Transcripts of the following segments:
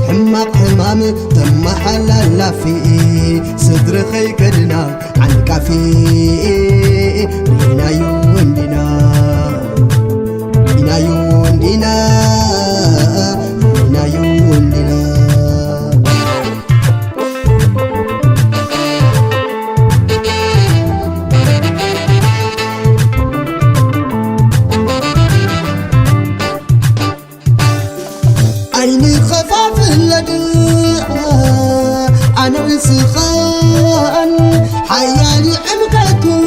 حماق حمام تم حلال في صدر خي كدنا عن كافي رينا يوندنا رينا يوندنا رينا يوندنا عيني خفاف اللدى أنا انسخان حيالي عمقكو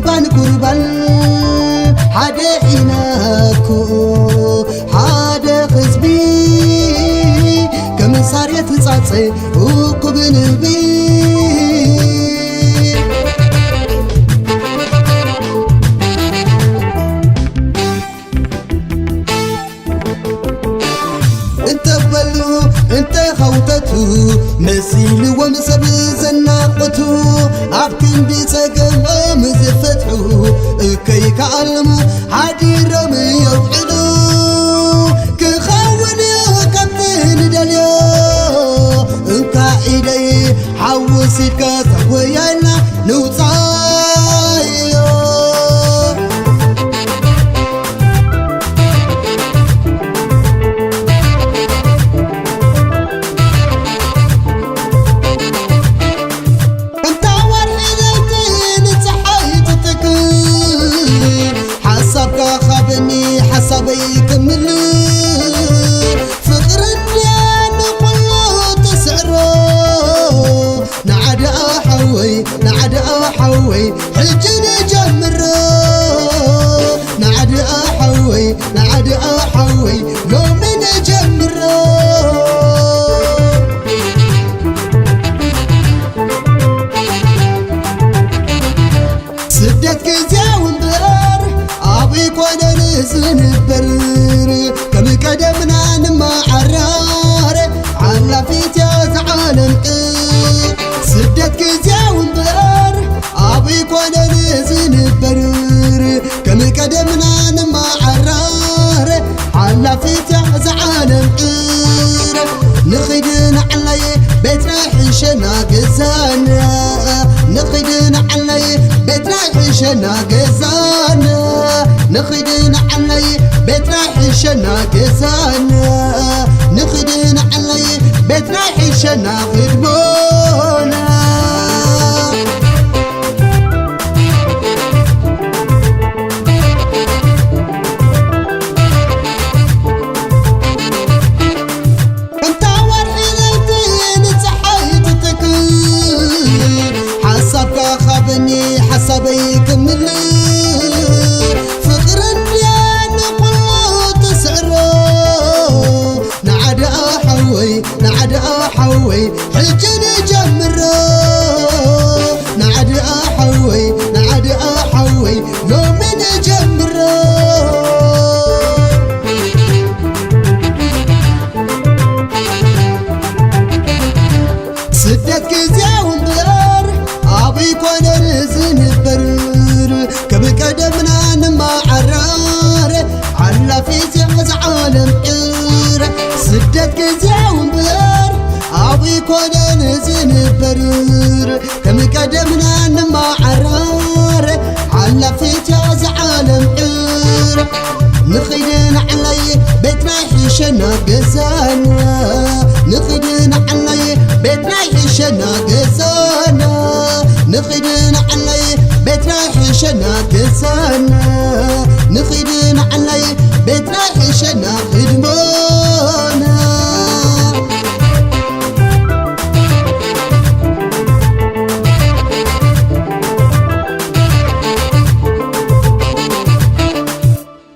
بان قربان حدا حيناكو حدا خزبي كمن صار يتصاصي وقبن بي انت خوتتو مسيل ومسب زناقتو عبكن بيسقم مزفتحو كي كعلمو عادي رمي يوحدو كخاون يكتن دليو انكا ايدي حوسيك تهويانا نوصايو حسابي كمل فقر الديان كله تسعره نعد أحوي حجني جمره نعد أحوي يومين جمره سدت كزاون بار أبي كون نزنبر كم قدمنا نما عرار على فيت يا زعالم سدت كزاون بار أبي كون نزنبر كم قدمنا نما عرار على فيت يا زعالم نخدنا علي بيتنا حشنا قزانا نخدنا علي بيتنا حشنا قزانا نخدنا علي بيتنا حشنا قزانا نخدنا علي بيتنا حشنا خدمونا حسابي كمل فقر الديان كله تسعره نعد أحوي حجني جمره نعد أحوي يومين جمره سدت كزاون بار أبي كون نزنبر كم قدمنا نما عرار على فيت عالم سدت كزاون بار أبي كون نزنبر كم قدمنا نما عرار على فيت عالم نخدنا علي بيتنا حشنا قزانا نخدنا علي بيتنا حشنا قزانا نخدنا علي بيتنا حشنا قزانا نخدنا علي بيتنا حشنا